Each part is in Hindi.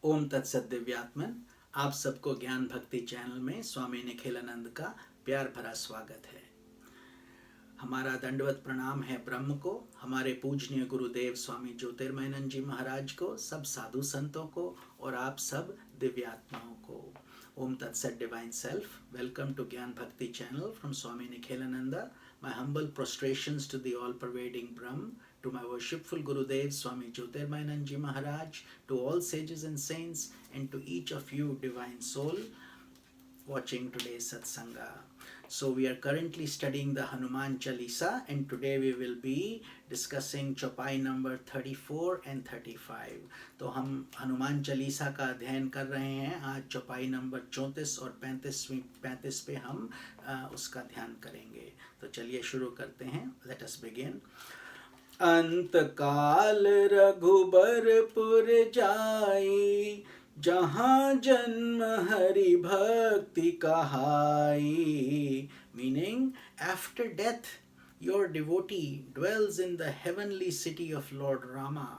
ओम तत्सत दिव्यात्मन। आप सबको ज्ञान भक्ति चैनल में स्वामी निखिलानंद का प्यार भरा स्वागत है। हमारा दंडवत प्रणाम है ब्रह्म को, हमारे पूजनीय गुरुदेव स्वामी ज्योतिर्मयानंद जी महाराज को, सब साधु संतों को और आप सब दिव्यात्माओं को। ओम तत्सत divine self, welcome to Gyan Bhakti channel from Swami Nikhilananda. My humble prostrations to the all-pervading Brahm, to my worshipful Gurudev Swami Jyotirmayanand Ji Maharaj, to all sages and saints, and to each of you divine soul watching today's Satsanga. So we are currently studying the Hanuman Chalisa, and today we will be discussing चौपाई नंबर 34 and 35. तो हम हनुमान चालीसा का अध्ययन कर रहे हैं। आज चौपाई नंबर 34 और 35 पे हम उसका ध्यान करेंगे। तो चलिए शुरू करते हैं। Let us begin. अंत काल रघुबरपुर जाई, जहाँ जन्म हरि भक्ति कहाई। Meaning, after death, your devotee dwells in the heavenly city of Lord Rama.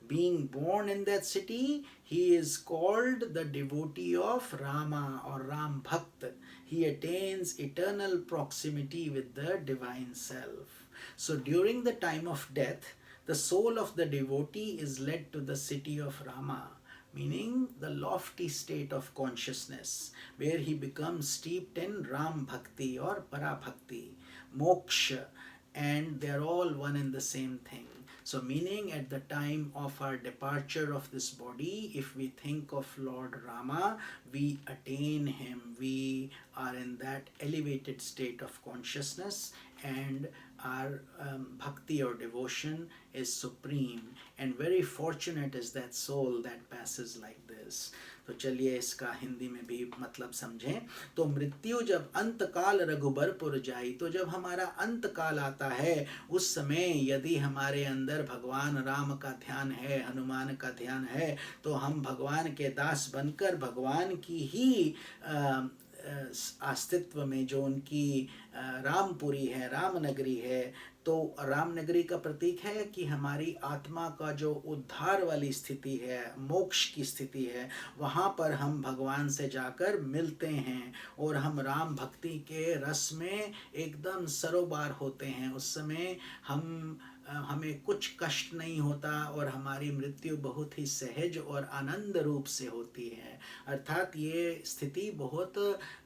Being born in that city, he is called the devotee of Rama or Ram Bhakt. He attains eternal proximity with the divine self. So during the time of death, the soul of the devotee is led to the city of Rama, meaning the lofty state of consciousness, where he becomes steeped in Ram Bhakti or Para Bhakti, Moksha, and they are all one and the same thing. So meaning, at the time of our departure of this body, if we think of Lord Rama, we attain him. We are in that elevated state of consciousness, and our bhakti or devotion is supreme, and very fortunate is that soul that passes like this. तो चलिए इसका हिंदी में भी मतलब समझें। तो मृत्यु जब अंत काल रघुबरपुर जाई, तो जब हमारा अंत काल आता है, उस समय यदि हमारे अंदर भगवान राम का ध्यान है, हनुमान का ध्यान है, तो हम भगवान के दास बनकर भगवान की ही अस्तित्व में, जो उनकी रामपुरी है, रामनगरी है, तो रामनगरी का प्रतीक है कि हमारी आत्मा का जो उद्धार वाली स्थिति है, मोक्ष की स्थिति है, वहाँ पर हम भगवान से जाकर मिलते हैं और हम राम भक्ति के रस में एकदम सरोबार होते हैं। उस समय हमें कुछ कष्ट नहीं होता और हमारी मृत्यु बहुत ही सहज और आनंद रूप से होती है। अर्थात ये स्थिति बहुत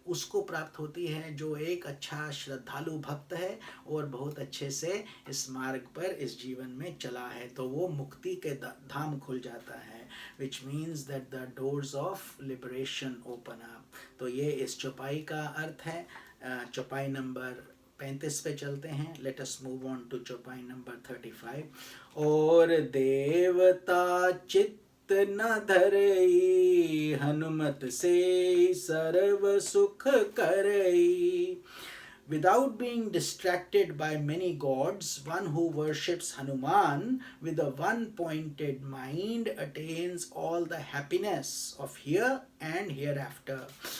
उसको प्राप्त होती है जो एक अच्छा श्रद्धालु भक्त है और बहुत अच्छे से इस मार्ग पर, इस जीवन में चला है, तो वो मुक्ति के धाम खुल जाता है, which means that the doors of liberation open up. तो ये इस चौपाई का अर्थ है। चौपाई नंबर 35 पे चलते हैं। Let us move on to chaupai number 35। और देवता चित्त न धरई, हनुमत से सर्व सुख करई। Without being distracted by many gods, one who worships Hanuman with a one-pointed mind attains all the happiness of here and hereafter.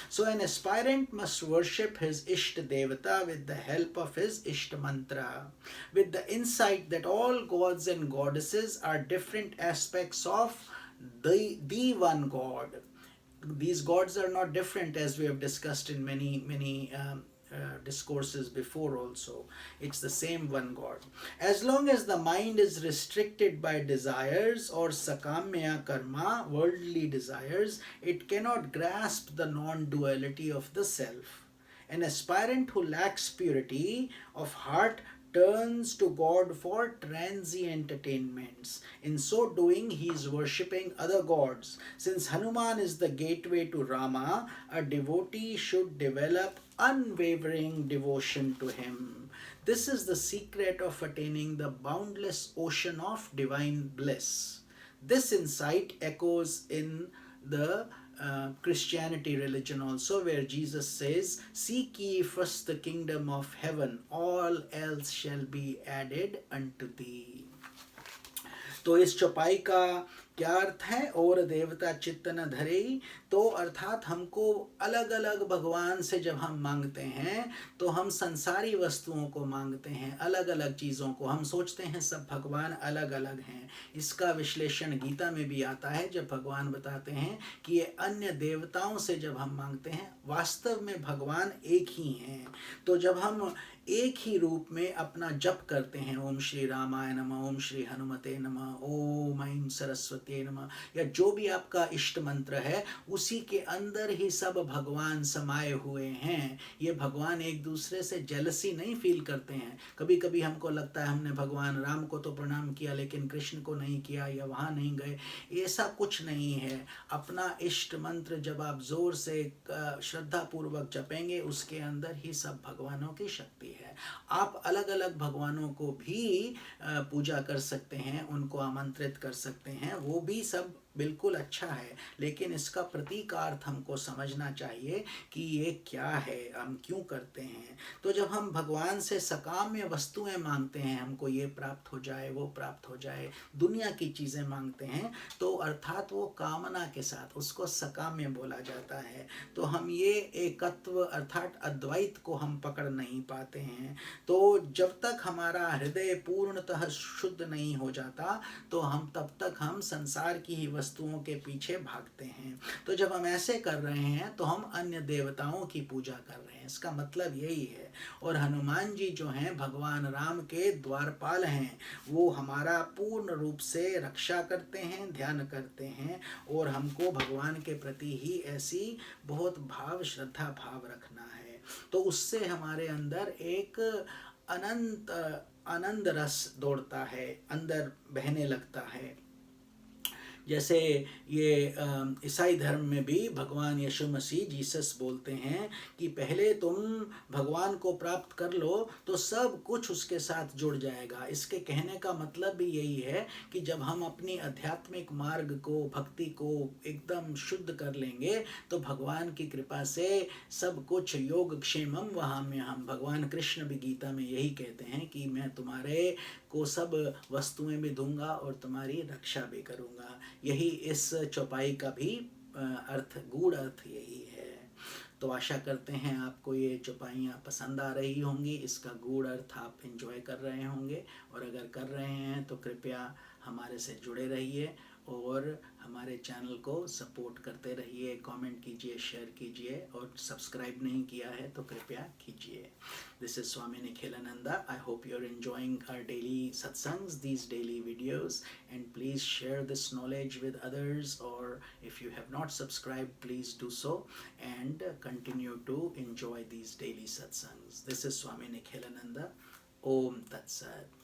So an aspirant must worship his Ishta Devata with the help of his Ishta Mantra, with the insight that all gods and goddesses are different aspects of the one God. These gods are not different, as we have discussed in many discourses before also. It's the same one God. As long as the mind is restricted by desires or sakamya karma, worldly desires, it cannot grasp the non-duality of the self. An aspirant who lacks purity of heart turns to God for transient attainments. In so doing, he is worshipping other gods. Since Hanuman is the gateway to Rama, a devotee should develop unwavering devotion to him. This is the secret of attaining the boundless ocean of divine bliss. This insight echoes in the Christianity religion also, where Jesus says, "Seek ye first the kingdom of heaven, all else shall be added unto thee." तो इस चौपाई का क्या अर्थ है? और देवता चित्त न धरे, तो अर्थात हमको अलग अलग भगवान से जब हम मांगते हैं तो हम संसारी वस्तुओं को मांगते हैं, अलग अलग चीज़ों को। हम सोचते हैं सब भगवान अलग अलग हैं। इसका विश्लेषण गीता में भी आता है, जब भगवान बताते हैं कि ये अन्य देवताओं से जब हम मांगते हैं, वास्तव में भगवान एक ही हैं। तो जब हम एक ही रूप में अपना जप करते हैं, ओम श्री रामाय नमः, ओम श्री हनुमते नमः, ओम ऐं सरस्वती नमः, या जो भी आपका इष्ट मंत्र है, उसी के अंदर ही सब भगवान समाये हुए हैं। ये भगवान एक दूसरे से जेलसी नहीं फील करते हैं। कभी कभी हमको लगता है हमने भगवान राम को तो प्रणाम किया लेकिन कृष्ण को नहीं किया, या वहाँ नहीं गए। ऐसा कुछ नहीं है। अपना इष्ट मंत्र जब आप जोर से श्रद्धा पूर्वक जपेंगे, उसके अंदर ही सब भगवानों की शक्ति है। आप अलग अलग भगवानों को भी पूजा कर सकते हैं, उनको आमंत्रित कर सकते हैं, वो भी सब बिल्कुल अच्छा है। लेकिन इसका प्रतीकार्थ हमको समझना चाहिए कि ये क्या है, हम क्यों करते हैं। तो जब हम भगवान से सकाम्य वस्तुएं मांगते हैं, हमको ये प्राप्त हो जाए, वो प्राप्त हो जाए, दुनिया की चीज़ें मांगते हैं, तो अर्थात वो कामना के साथ, उसको सकाम्य बोला जाता है। तो हम ये एकत्व अर्थात अद्वैत को हम पकड़ नहीं पाते हैं। तो जब तक हमारा हृदय पूर्णतः शुद्ध नहीं हो जाता, तो हम तब तक हम संसार की ही वस्तुओं के पीछे भागते हैं। तो जब हम ऐसे कर रहे हैं तो हम अन्य देवताओं की पूजा कर रहे हैं, इसका मतलब यही है। और हनुमान जी जो हैं, भगवान राम के द्वारपाल हैं, वो हमारा पूर्ण रूप से रक्षा करते हैं, ध्यान करते हैं। और हमको भगवान के प्रति ही ऐसी बहुत भाव, श्रद्धा भाव रखना है। तो उससे हमारे अंदर एक अनंत आनंद रस दौड़ता है, अंदर बहने लगता है। जैसे ये ईसाई धर्म में भी भगवान यीशु मसीह जीसस बोलते हैं कि पहले तुम भगवान को प्राप्त कर लो तो सब कुछ उसके साथ जुड़ जाएगा। इसके कहने का मतलब भी यही है कि जब हम अपनी आध्यात्मिक मार्ग को, भक्ति को एकदम शुद्ध कर लेंगे, तो भगवान की कृपा से सब कुछ योग क्षेमम वहाँ में हम, भगवान कृष्ण भी गीता में यही कहते हैं कि मैं तुम्हारे को सब वस्तुएं भी दूंगा और तुम्हारी रक्षा भी करूंगा। यही इस चौपाई का भी अर्थ, गूढ़ अर्थ यही है। तो आशा करते हैं आपको ये चौपाइयाँ पसंद आ रही होंगी, इसका गूढ़ अर्थ आप एंजॉय कर रहे होंगे। और अगर कर रहे हैं तो कृपया हमारे से जुड़े रहिए और हमारे चैनल को सपोर्ट करते रहिए, कमेंट कीजिए, शेयर कीजिए, और सब्सक्राइब नहीं किया है तो कृपया कीजिए। This is Swami Nikhilananda. I hope you're enjoying our daily satsangs, these daily videos, and please share this knowledge with others, or if you have not subscribed, please do so and continue to enjoy these daily satsangs. This is Swami Nikhilananda. Om Tat Sat.